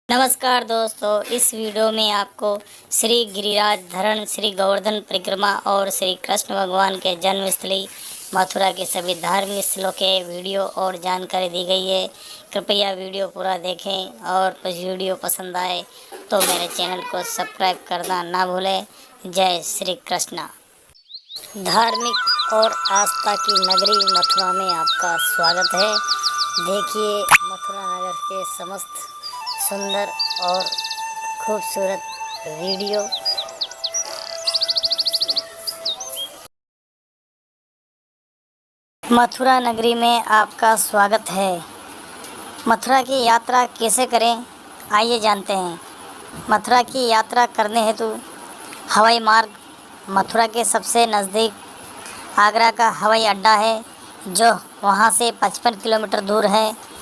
नमस्कार दोस्तों, इस वीडियो में आपको श्री गिरिराज धरण, श्री गोवर्धन परिक्रमा और श्री कृष्ण भगवान के जन्मस्थली मथुरा के सभी धार्मिक स्थलों के वीडियो और जानकारी दी गई है। कृपया वीडियो पूरा देखें और वीडियो पसंद आए तो मेरे चैनल को सब्सक्राइब करना ना भूलें। जय श्री कृष्णा। धार्मिक और आस्था की नगरी मथुरा में आपका स्वागत है। देखिए मथुरा नगर के समस्त सुंदर और खूबसूरत वीडियो। मथुरा नगरी में आपका स्वागत है। मथुरा की यात्रा कैसे करें, आइए जानते हैं। मथुरा की यात्रा करने हेतु हवाई मार्ग मथुरा के सबसे नज़दीक आगरा का हवाई अड्डा है, जो वहां से 55 किलोमीटर दूर है।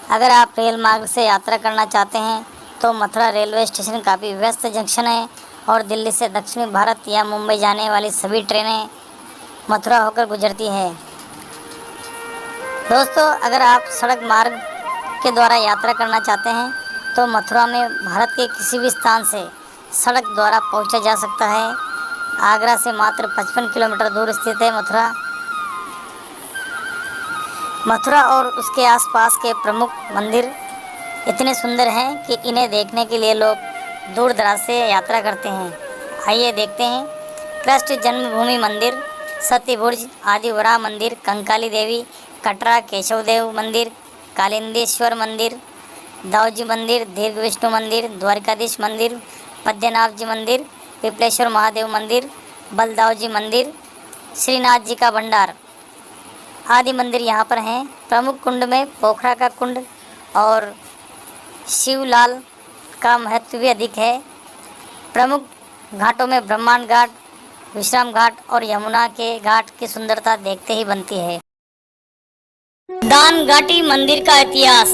अगर आप रेल मार्ग से यात्रा करना चाहते हैं तो मथुरा रेलवे स्टेशन काफ़ी व्यस्त जंक्शन है और दिल्ली से दक्षिणी भारत या मुंबई जाने वाली सभी ट्रेनें मथुरा होकर गुजरती है। दोस्तों, अगर आप सड़क मार्ग के द्वारा यात्रा करना चाहते हैं तो मथुरा में भारत के किसी भी स्थान से सड़क द्वारा पहुंचा जा सकता है। आगरा से मात्र 55 किलोमीटर दूर स्थित है मथुरा और उसके आसपास के प्रमुख मंदिर इतने सुंदर हैं कि इन्हें देखने के लिए लोग दूर दराज से यात्रा करते हैं। आइए देखते हैं। कृष्ण जन्मभूमि मंदिर, सत्यबुर्ज, आदिवरा मंदिर, कंकाली देवी, कटरा केशव देव मंदिर, कालिंदेश्वर मंदिर, दाऊजी मंदिर, दीर्घ विष्णु मंदिर, द्वारकाधीश मंदिर, पद्मनाभ जी मंदिर, पिपलेश्वर महादेव मंदिर, बलदाव जी मंदिर, श्रीनाथ जी का भंडार आदि मंदिर यहाँ पर हैं। प्रमुख कुंड में पोखरा का कुंड और शिवलाल का महत्व भी अधिक है। प्रमुख घाटों में ब्रह्मांड घाट, विश्राम घाट और यमुना के घाट की सुंदरता देखते ही बनती है। दान घाटी मंदिर का इतिहास।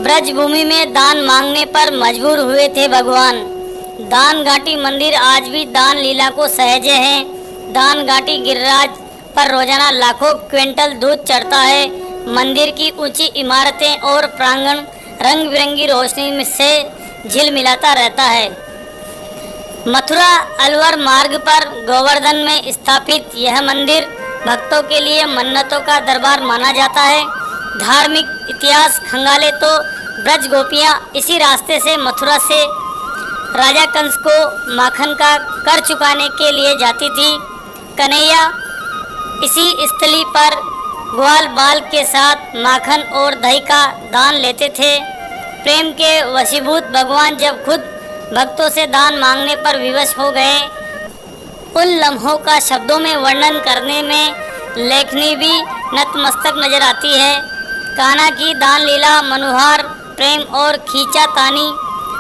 ब्रज भूमि में दान मांगने पर मजबूर हुए थे भगवान। दान घाटी मंदिर आज भी दान लीला को सहेजे हैं। दान घाटी गिरिराज पर रोजाना लाखों क्विंटल दूध चढ़ता है। मंदिर की ऊंची इमारतें और प्रांगण रंग बिरंगी रोशनी से झिलमिलाता रहता है। मथुरा अलवर मार्ग पर गोवर्धन में स्थापित यह मंदिर भक्तों के लिए मन्नतों का दरबार माना जाता है। धार्मिक इतिहास खंगाले तो ब्रज गोपियां इसी रास्ते से मथुरा से राजा कंस को माखन का कर चुकाने के लिए जाती थी। कन्हैया इसी स्थली पर ग्वाल बाल के साथ माखन और दही का दान लेते थे। प्रेम के वशीभूत भगवान जब खुद भक्तों से दान मांगने पर विवश हो गए, उन लम्हों का शब्दों में वर्णन करने में लेखनी भी नतमस्तक नजर आती है। कान्हा की दान लीला मनोहार प्रेम और खींचातानी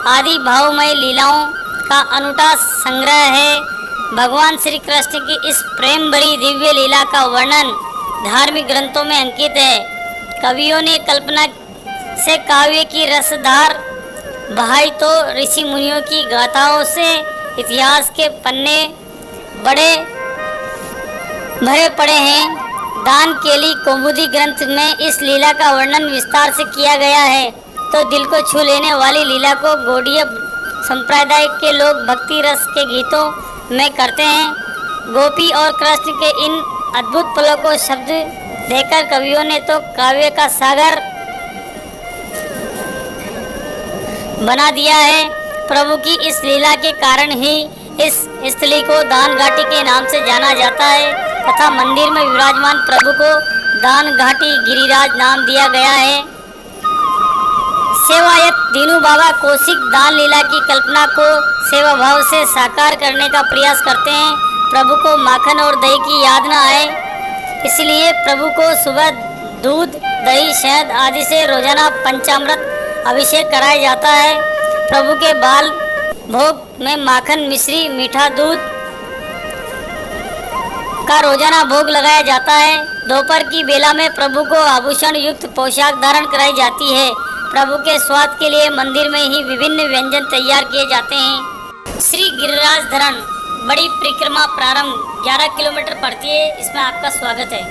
आदि भावमय लीलाओं का अनूठा संग्रह है। भगवान श्री कृष्ण की इस प्रेम भरी दिव्य लीला का वर्णन धार्मिक ग्रंथों में अंकित है। कवियों ने कल्पना से काव्य की रसधार बहाई तो ऋषि मुनियों की गाथाओं से इतिहास के पन्ने बड़े भरे पड़े हैं। दान केली कौमुदी ग्रंथ में इस लीला का वर्णन विस्तार से किया गया है, तो दिल को छू लेने वाली लीला को गौड़ीय संप्रदाय के लोग भक्ति रस के गीतों में करते हैं। गोपी और कृष्ण के इन अद्भुत पलों को शब्द देकर कवियों ने तो काव्य का सागर बना दिया है। प्रभु की इस लीला के कारण ही इस स्थली को दान घाटी के नाम से जाना जाता है तथा मंदिर में विराजमान प्रभु को दान घाटी गिरिराज नाम दिया गया है। सेवायत दीनू बाबा कौशिक दान लीला की कल्पना को सेवा भाव से साकार करने का प्रयास करते हैं। प्रभु को माखन और दही की याद न आए, इसलिए प्रभु को सुबह दूध, दही, शहद आदि से रोजाना पंचामृत अभिषेक कराया जाता है। प्रभु के बाल भोग में माखन, मिश्री, मीठा दूध का रोजाना भोग लगाया जाता है। दोपहर की बेला में प्रभु को आभूषण युक्त पोशाक धारण कराई जाती है। प्रभु के स्वाद के लिए मंदिर में ही विभिन्न व्यंजन तैयार किए जाते हैं। श्री गिरिराज धरण बड़ी परिक्रमा प्रारंभ 11 किलोमीटर पड़ती है। इसमें आपका स्वागत है।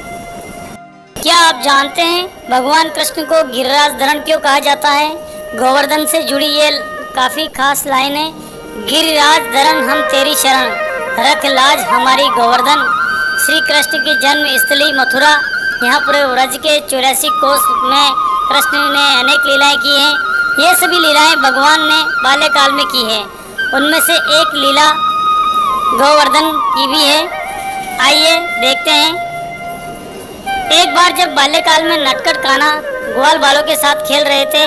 क्या आप जानते हैं भगवान कृष्ण को गिरिराज धरण क्यों कहा जाता है? गोवर्धन से जुड़ी ये काफ़ी खास लाइन है। गिरिराज धरन हम तेरी शरण, रख लाज हमारी गोवर्धन। श्री कृष्ण की जन्म स्थली मथुरा, यहाँ पूरे व्रज के 84 कोस में कृष्ण ने अनेक लीलाएं की हैं। ये सभी लीलाएं भगवान ने बाल्यकाल में की हैं। उनमें से एक लीला गोवर्धन की भी है। आइए देखते हैं। एक बार जब बाल्यकाल में नटखट कान्हा ग्वाल बालों के साथ खेल रहे थे,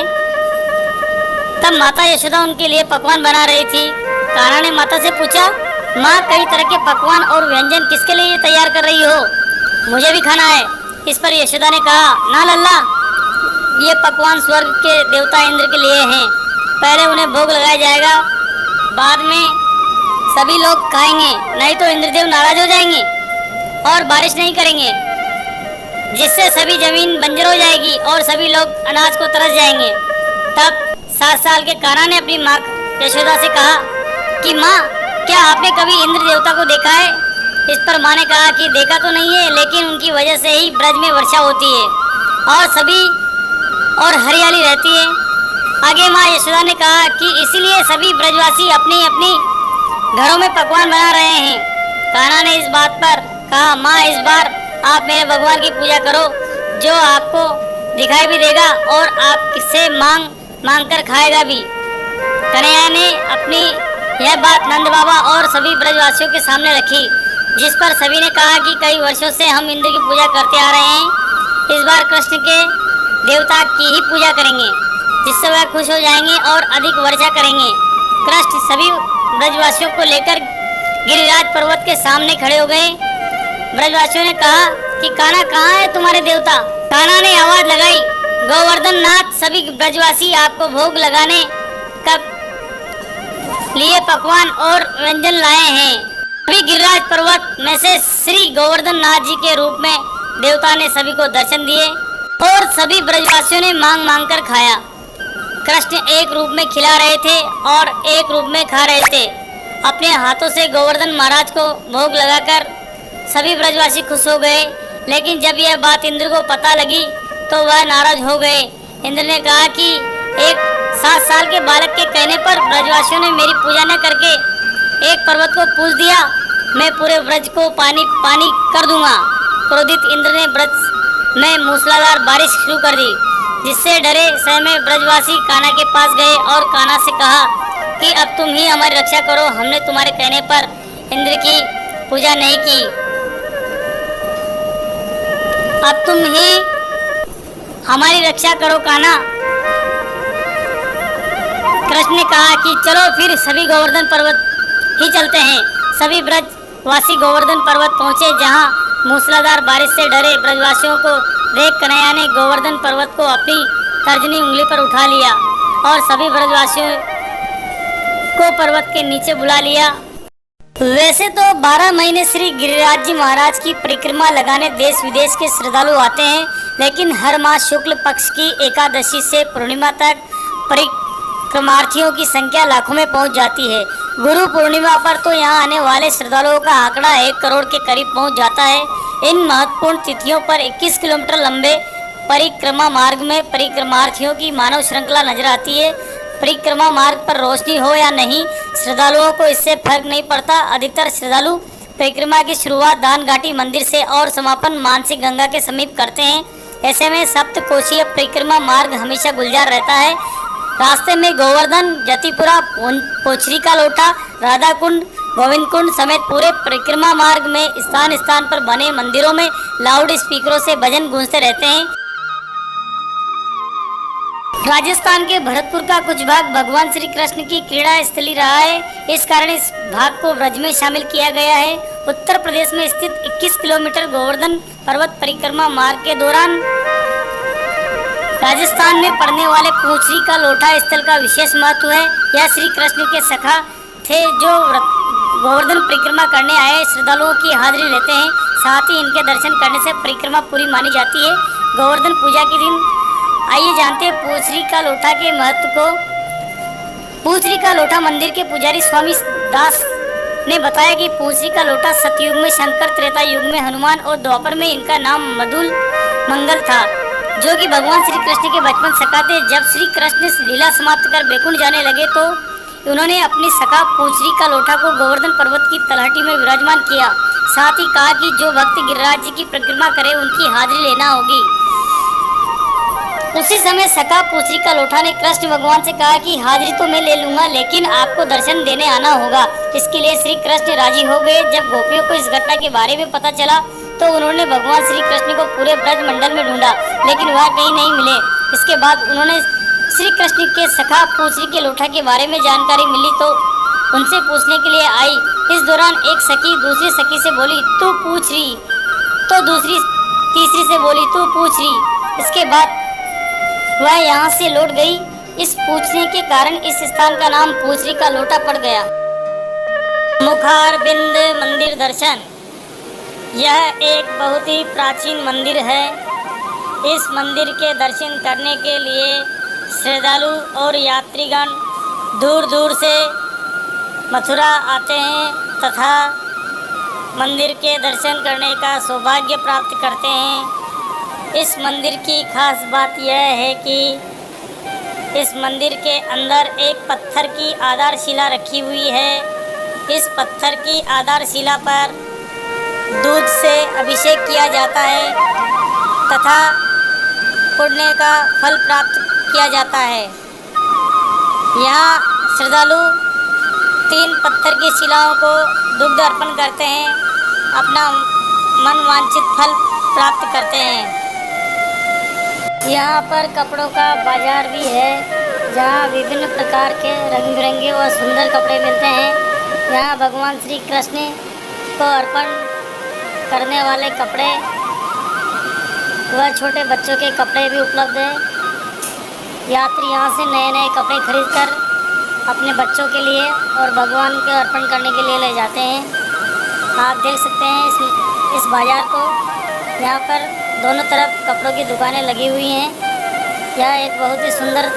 तब माता यशोदा उनके लिए पकवान बना रही थी। कान्हा ने माता से पूछा, माँ कई तरह के पकवान और व्यंजन किसके लिए तैयार कर रही हो? मुझे भी खाना है। इस पर यशोदा ने कहा, ना लल्ला, ये पकवान स्वर्ग के देवता इंद्र के लिए हैं। पहले उन्हें भोग लगाया जाएगा, बाद में सभी लोग खाएंगे, नहीं तो इंद्रदेव नाराज हो जाएंगे और बारिश नहीं करेंगे, जिससे सभी जमीन बंजर हो जाएगी और सभी लोग अनाज को तरस जाएंगे। तब 7 साल के कान्हा ने अपनी माँ यशोदा से कहा कि माँ, क्या आपने कभी इंद्र देवता को देखा है? इस पर माँ ने कहा कि देखा तो नहीं है, लेकिन उनकी वजह से ही ब्रज में वर्षा होती है और हरियाली रहती है। आगे माँ यशोदा ने कहा कि इसीलिए सभी ब्रजवासी अपनी अपनी घरों में पकवान बना रहे हैं। कान्हा ने इस बात पर कहा, माँ, इस बार आप मेरे भगवान की पूजा करो, जो आपको दिखाई भी देगा और आपसे मांग कर खाएगा भी। कन्हैया ने अपनी यह बात नंद बाबा और सभी ब्रजवासियों के सामने रखी, जिस पर सभी ने कहा कि कई वर्षों से हम इंद्र की पूजा करते आ रहे हैं। इस बार कृष्ण के देवता की ही पूजा करेंगे, जिससे वह खुश हो जाएंगे और अधिक वर्षा करेंगे। कृष्ण सभी ब्रजवासियों को लेकर गिरिराज पर्वत के सामने खड़े हो गए। ब्रजवासियों ने कहा कि कान्हा, कहाँ है तुम्हारे देवता? कान्हा ने आवाज लगाई, गोवर्धन नाथ, सभी ब्रजवासी आपको भोग लगाने कब लिए पकवान और व्यंजन लाए हैं। अभी गिरिराज पर्वत में से श्री गोवर्धन नाथ जी के रूप में देवता ने सभी को दर्शन दिए और सभी ब्रजवासियों ने मांग कर खाया। कृष्ण एक रूप में खिला रहे थे और एक रूप में खा रहे थे। अपने हाथों से गोवर्धन महाराज को भोग लगाकर सभी ब्रजवासी खुश हो गए। लेकिन जब यह बात इंद्र को पता लगी तो वह नाराज हो गए। इंद्र ने कहा कि एक 7 साल के बालक के कहने पर ब्रजवासियों ने मेरी पूजा न करके एक पर्वत को पूज दिया, मैं पूरे ब्रज को पानी कर दूंगा। क्रोधित इंद्र ने ब्रज में मूसलाधार बारिश शुरू कर दी, जिससे डरे सहमे ब्रजवासी कान्हा के पास गए और कान्हा से कहा कि अब तुम ही हमारी रक्षा करो, हमने तुम्हारे कहने पर इंद्र की पूजा नहीं की, अब तुम ही हमारी रक्षा करो कान्हा। कृष्ण ने कहा कि चलो फिर सभी गोवर्धन पर्वत ही चलते हैं। सभी ब्रजवासी गोवर्धन पर्वत पहुंचे, जहां मूसलाधार बारिश से डरे ब्रजवासियों को देख कन्हैया ने गोवर्धन पर्वत को अपनी तर्जनी उंगली पर उठा लिया और सभी ब्रजवासियों को पर्वत के नीचे बुला लिया। वैसे तो 12 महीने श्री गिरिराज जी महाराज की परिक्रमा लगाने देश विदेश के श्रद्धालु आते हैं, लेकिन हर मास शुक्ल पक्ष की एकादशी से पूर्णिमा तक परिक्रमार्थियों की संख्या लाखों में पहुंच जाती है। गुरु पूर्णिमा पर तो यहाँ आने वाले श्रद्धालुओं का आंकड़ा 1 करोड़ के करीब पहुंच जाता है। इन महत्वपूर्ण तिथियों पर 21 किलोमीटर लंबे परिक्रमा मार्ग में परिक्रमार्थियों की मानव श्रृंखला नजर आती है। परिक्रमा मार्ग पर रोशनी हो या नहीं, श्रद्धालुओं को इससे फर्क नहीं पड़ता। अधिकतर श्रद्धालु परिक्रमा की शुरुआत दान घाटी मंदिर से और समापन मानसी गंगा के समीप करते हैं। ऐसे में सप्त कोशीय परिक्रमा मार्ग हमेशा गुलजार रहता है। रास्ते में गोवर्धन, जतिपुरा, पोचरी का लोटा, राधा कुंड, गोविंद कुंड समेत पूरे परिक्रमा मार्ग में स्थान स्थान पर बने मंदिरों में लाउड स्पीकरों से भजन गूंजते रहते हैं। राजस्थान के भरतपुर का कुछ भाग भगवान श्री कृष्ण की क्रीड़ा स्थली रहा है, इस कारण इस भाग को ब्रज में शामिल किया गया है। उत्तर प्रदेश में स्थित 21 किलोमीटर गोवर्धन पर्वत परिक्रमा मार्ग के दौरान राजस्थान में पड़ने वाले पोचरी का लोटा स्थल का विशेष महत्व है। यह श्री कृष्ण के सखा थे जो गोवर्धन परिक्रमा करने आए श्रद्धालुओं की हाजिरी लेते हैं। साथ ही इनके दर्शन करने से परिक्रमा पूरी मानी जाती है। गोवर्धन पूजा के दिन आइए जानते हैं पोचरी का लोटा के महत्व को। पोचरी का लोटा मंदिर के पुजारी स्वामी दास ने बताया कि पोचरी का लोटा सतयुग में शंकर, त्रेता युग में हनुमान और द्वापर में इनका नाम मधुल मंगल था। जो कि भगवान श्री कृष्ण के बचपन सखा थे। जब श्री कृष्ण लीला समाप्त कर बैकुंठ जाने लगे तो उन्होंने अपनी सखा पूंछरी का लोटा को गोवर्धन पर्वत की तलहटी में विराजमान किया। साथ ही कहा कि जो भक्त गिरिराज जी की परिक्रमा करे उनकी हाजिरी लेना होगी। उसी समय सखा पूंछरी का लोटा ने कृष्ण भगवान से कहा कि हाजिरी तो मैं ले लूंगा, लेकिन आपको दर्शन देने आना होगा। इसके लिए श्री कृष्ण राजी हो गए। जब गोपियों को इस घटना के बारे में पता चला तो उन्होंने भगवान श्री कृष्ण को पूरे ब्रज मंडल में ढूंढा, लेकिन वह कहीं नहीं मिले। इसके बाद उन्होंने श्री कृष्ण के सखा पूंछरी के लोटा के बारे में जानकारी मिली तो उनसे पूछने के लिए आई। इस दौरान एक सखी दूसरी सखी से बोली तू पूंछरी, तो दूसरी तीसरी से बोली तू पूंछरी। इसके बाद वह यहाँ से लौट गई। इस पूछने के कारण इस स्थान का नाम पूंछरी का लोटा पड़ गया। मुखारबिंद मंदिर दर्शन। यह एक बहुत ही प्राचीन मंदिर है। इस मंदिर के दर्शन करने के लिए श्रद्धालु और यात्रीगण दूर दूर से मथुरा आते हैं तथा मंदिर के दर्शन करने का सौभाग्य प्राप्त करते हैं। इस मंदिर की खास बात यह है कि इस मंदिर के अंदर एक पत्थर की आधारशिला रखी हुई है। इस पत्थर की आधारशिला पर दूध से अभिषेक किया जाता है तथा पुण्य का फल प्राप्त किया जाता है। यहाँ श्रद्धालु 3 पत्थर की शिलाओं को दुग्ध अर्पण करते हैं, अपना मन वांछित फल प्राप्त करते हैं। यहाँ पर कपड़ों का बाजार भी है, जहाँ विभिन्न प्रकार के रंग बिरंगे और सुंदर कपड़े मिलते हैं। यहाँ भगवान श्री कृष्ण को अर्पण करने वाले कपड़े व छोटे बच्चों के कपड़े भी उपलब्ध हैं। यात्री यहाँ से नए नए कपड़े खरीदकर अपने बच्चों के लिए और भगवान के अर्पण करने के लिए ले जाते हैं। आप देख सकते हैं इस बाजार को। यहाँ पर दोनों तरफ कपड़ों की दुकानें लगी हुई हैं। यह एक बहुत ही सुंदर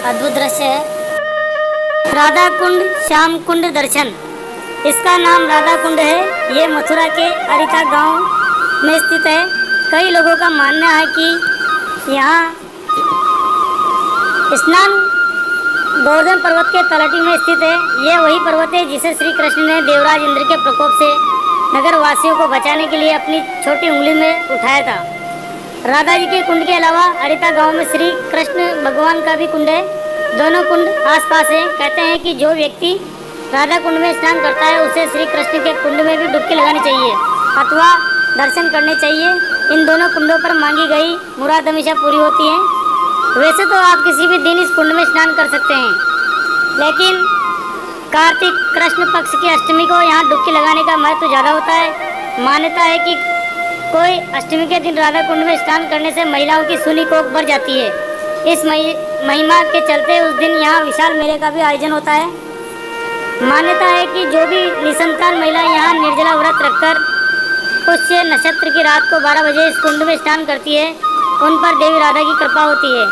अद्भुत दृश्य है। राधा कुंड श्याम कुंड दर्शन। इसका नाम राधा कुंड है। ये मथुरा के अरिता गांव में स्थित है। कई लोगों का मानना है कि यहाँ स्नान गोवर्धन पर्वत के तलहटी में स्थित है। यह वही पर्वत है जिसे श्री कृष्ण ने देवराज इंद्र के प्रकोप से नगर वासियों को बचाने के लिए अपनी छोटी उंगली में उठाया था। राधा जी के कुंड के अलावा अरिता गांव में श्री कृष्ण भगवान का भी कुंड है। दोनों कुंड आसपास हैं। कहते हैं कि जो व्यक्ति राधा कुंड में स्नान करता है उसे श्री कृष्ण के कुंड में भी डुबकी लगानी चाहिए अथवा दर्शन करने चाहिए। इन दोनों कुंडों पर मांगी गई मुराद हमेशा पूरी होती है। वैसे तो आप किसी भी दिन इस कुंड में स्नान कर सकते हैं, लेकिन कार्तिक कृष्ण पक्ष की अष्टमी को यहाँ डुबकी लगाने का महत्व ज़्यादा होता है। मान्यता है कि कोई अष्टमी के दिन राधा कुंड में स्नान करने से महिलाओं की सूली कोख बढ़ जाती है। इस महिमा के चलते उस दिन यहाँ विशाल मेले का भी आयोजन होता है। मान्यता है कि जो भी निसंतान महिला यहाँ निर्जला व्रत रखकर पुष्य नक्षत्र की रात को 12 बजे इस कुंड में स्नान करती है, उन पर देवी राधा की कृपा होती है।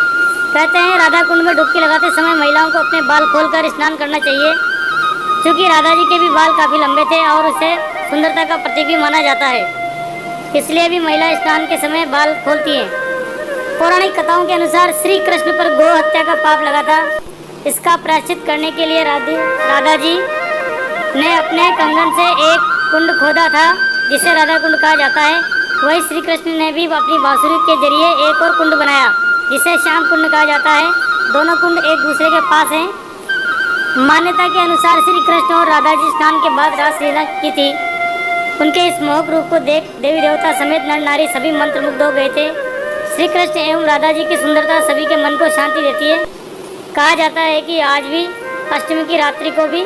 कहते हैं राधा कुंड में डुबकी लगाते समय महिलाओं को अपने बाल खोलकर स्नान करना चाहिए, क्योंकि राधा जी के भी बाल काफ़ी लंबे थे और उसे सुंदरता का प्रतीक भी माना जाता है। इसलिए भी महिला स्नान के समय बाल खोलती हैं। पौराणिक कथाओं के अनुसार श्री कृष्ण पर गौ हत्या का पाप लगा था। इसका प्रायश्चित करने के लिए राधा जी ने अपने कंगन से एक कुंड खोदा था, जिसे राधा कुंड कहा जाता है। वही श्री कृष्ण ने भी अपनी बांसुरी के जरिए एक और कुंड बनाया, जिसे श्याम कुंड कहा जाता है। दोनों कुंड एक दूसरे के पास हैं। मान्यता के अनुसार श्री कृष्ण और राधा जी स्नान के बाद रासलीला की थी। उनके इस मोहक रूप को देख देवी देवता समेत नर नारी सभी मंत्रमुग्ध हो गए थे। श्री कृष्ण एवं राधा जी की सुंदरता सभी के मन को शांति देती है। कहा जाता है कि आज भी अष्टमी की रात्रि को भी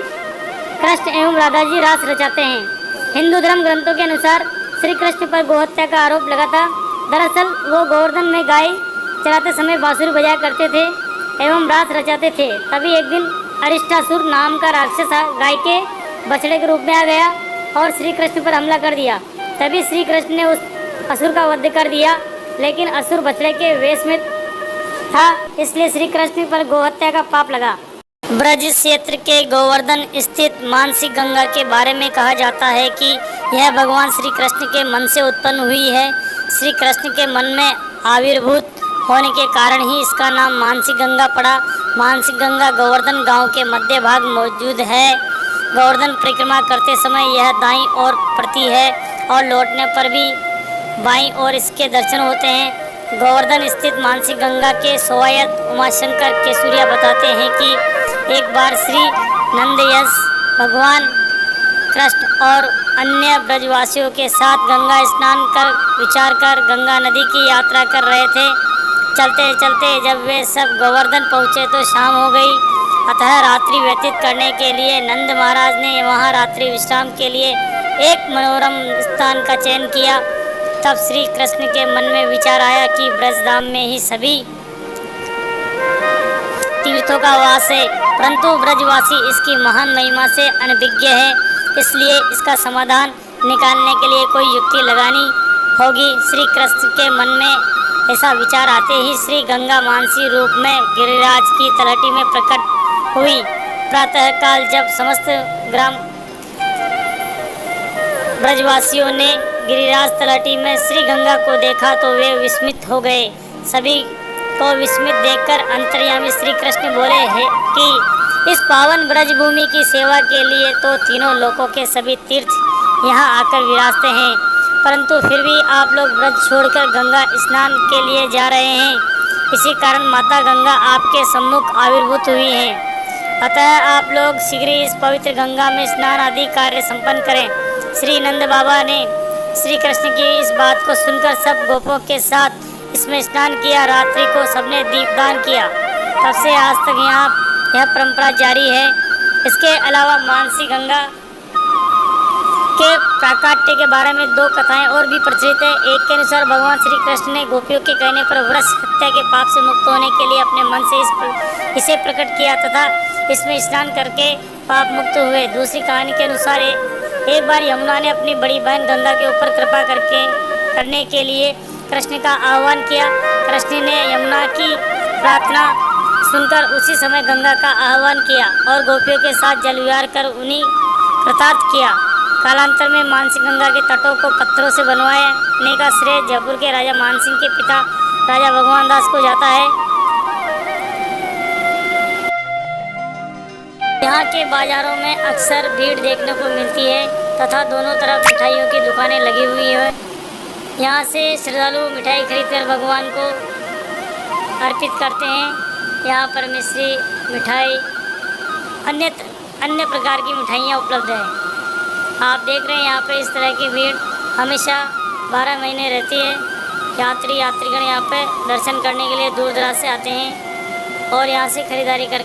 कृष्ण एवं राधा जी रास रचाते हैं। हिंदू धर्म ग्रंथों के अनुसार श्री कृष्ण पर गोहत्या का आरोप लगा था। दरअसल वो गोवर्धन में गाय चराते समय बांसुरी बजाया करते थे एवं रास रचाते थे। तभी एक दिन अरिष्टासुर नाम का राक्षस गाय के बछड़े के रूप में आ गया और श्री कृष्ण पर हमला कर दिया। तभी श्री कृष्ण ने उस असुर का वध कर दिया, लेकिन असुर बछड़े के वेश में था, इसलिए श्री कृष्ण पर गोहत्या का पाप लगा। ब्रज क्षेत्र के गोवर्धन स्थित मानसी गंगा के बारे में कहा जाता है कि यह भगवान श्री कृष्ण के मन से उत्पन्न हुई है। श्री कृष्ण के मन में आविर्भूत होने के कारण ही इसका नाम मानसी गंगा पड़ा। मानसी गंगा गोवर्धन गांव के मध्य भाग मौजूद है। गोवर्धन परिक्रमा करते समय यह दाईं ओर पड़ती है और लौटने पर भी बाईं ओर इसके दर्शन होते हैं। गोवर्धन स्थित मानसी गंगा के सेवायत उमाशंकर केसुरिया बताते हैं कि एक बार श्री नंदयश भगवान कृष्ण और अन्य ब्रजवासियों के साथ गंगा स्नान कर विचार कर गंगा नदी की यात्रा कर रहे थे। चलते चलते जब वे सब गोवर्धन पहुँचे तो शाम हो गई। अतः रात्रि व्यतीत करने के लिए नंद महाराज ने वहाँ रात्रि विश्राम के लिए एक मनोरम स्थान का चयन किया। तब श्री कृष्ण के मन में विचार आया कि ब्रजधाम में ही सभी तीर्थों का वास है, परंतु ब्रजवासी इसकी महान महिमा से अनभिज्ञ है, इसलिए इसका समाधान निकालने के लिए कोई युक्ति लगानी होगी। श्री कृष्ण के मन में ऐसा विचार आते ही श्री गंगा मानसी रूप में गिरिराज की तलहटी में प्रकट हुई। प्रातःकाल जब समस्त ग्राम ब्रजवासियों ने गिरिराज तलहटी में श्री गंगा को देखा तो वे विस्मित हो गए। सभी को विस्मित देखकर अंतर्यामी श्री कृष्ण बोले हैं कि इस पावन ब्रजभूमि की सेवा के लिए तो तीनों लोकों के सभी तीर्थ यहाँ आकर विराजते हैं, परंतु फिर भी आप लोग ब्रज छोड़कर गंगा स्नान के लिए जा रहे हैं। इसी कारण माता गंगा आपके सम्मुख आविर्भूत हुई हैं। अतः आप लोग शीघ्र इस पवित्र गंगा में स्नान आदि कार्य संपन्न करें। श्री नंद बाबा ने श्री कृष्ण की इस बात को सुनकर सब गोपों के साथ इसमें स्नान किया। रात्रि को सबने दीपदान किया। तब से आज तक यहाँ यह परंपरा जारी है। इसके अलावा मानसी गंगा के प्राकट्य के बारे में दो कथाएं और भी प्रचलित है। एक के अनुसार भगवान श्री कृष्ण ने गोपियों के कहने पर वृष हत्या के पाप से मुक्त होने के लिए अपने मन से इसे प्रकट किया तथा इसमें स्नान करके पाप मुक्त हुए। दूसरी कहानी के अनुसार एक बार यमुना ने अपनी बड़ी बहन गंगा के ऊपर कृपा करने के लिए कृष्ण का आह्वान किया। कृष्ण ने यमुना की प्रार्थना सुनकर उसी समय गंगा का आह्वान किया और गोपियों के साथ जल विहार कर उन्हीं कृतार्थ किया। कालांतर में मानसी गंगा के तटों को पत्थरों से बनवाने का श्रेय जयपुर के राजा मानसिंह के पिता राजा भगवान दास को जाता है। यहाँ के बाजारों में अक्सर भीड़ देखने को मिलती है तथा दोनों तरफ मिठाइयों की दुकानें लगी हुई है। यहाँ से श्रद्धालु मिठाई खरीदकर भगवान को अर्पित करते हैं। यहाँ पर मिश्री मिठाई अन्य प्रकार की मिठाइयाँ उपलब्ध है। आप देख रहे हैं यहाँ पर इस तरह की भीड़ हमेशा 12 महीने रहती है। यात्रीगण यहाँ पे दर्शन करने के लिए दूर दराज से आते हैं और यहाँ से खरीदारी कर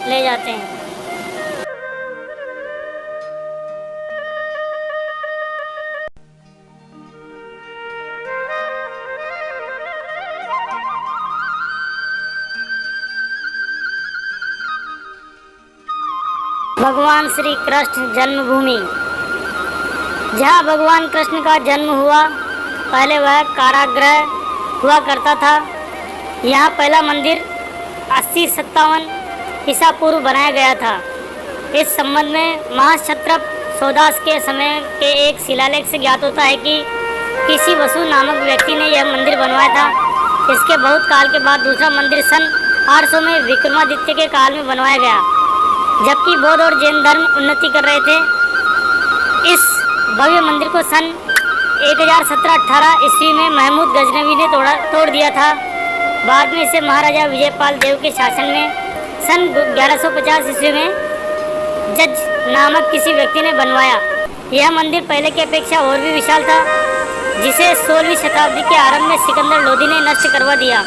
ले जाते हैं। भगवान श्री कृष्ण जन्मभूमि। जहाँ भगवान कृष्ण का जन्म हुआ पहले वह कारागृह हुआ करता था। यहाँ पहला मंदिर 80-57 ईसा पूर्व बनाया गया था। इस संबंध में महाक्षत्रप सौदास के समय के एक शिलालेख से ज्ञात होता है कि किसी वसु नामक व्यक्ति ने यह मंदिर बनवाया था। इसके बहुत काल के बाद दूसरा मंदिर सन 800 में विक्रमादित्य के काल में बनवाया गया, जबकि बौद्ध और जैन धर्म उन्नति कर रहे थे। इस भव्य मंदिर को सन 1017-18 ईस्वी में महमूद गजनवी ने तोड़ दिया था। बाद में इसे महाराजा विजयपाल देव के शासन में सन 1150 ईस्वी में जज नामक किसी व्यक्ति ने बनवाया। यह मंदिर पहले की अपेक्षा और भी विशाल था, जिसे 16वीं शताब्दी के आरंभ में सिकंदर लोधी ने नष्ट करवा दिया।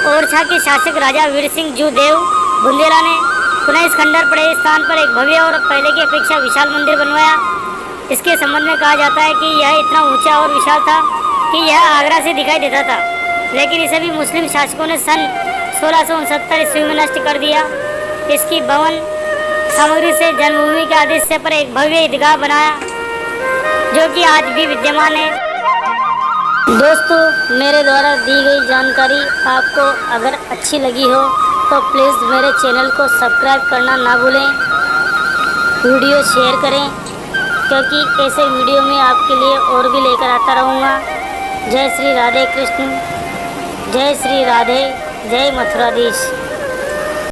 ओरछा के शासक राजा वीर सिंह जू देव बुंदेला ने पुनः इस खंडर पड़े स्थान पर एक भव्य और पहले की अपेक्षा विशाल मंदिर बनवाया। इसके संबंध में कहा जाता है कि यह इतना ऊंचा और विशाल था कि यह आगरा से दिखाई देता था, लेकिन इसे भी मुस्लिम शासकों ने सन 1669 ईस्वी में नष्ट कर दिया। इसकी भवन सामग्री से जन्मभूमि के आदेश पर एक भव्य ईदगाह बनाया, जो कि आज भी विद्यमान है। दोस्तों, मेरे द्वारा दी गई जानकारी आपको अगर अच्छी लगी हो तो प्लीज़ मेरे चैनल को सब्सक्राइब करना ना भूलें। वीडियो शेयर करें, क्योंकि ऐसे वीडियो में आपके लिए और भी लेकर आता रहूँगा। जय श्री राधे कृष्ण, जय श्री राधे, जय मथुराधीश।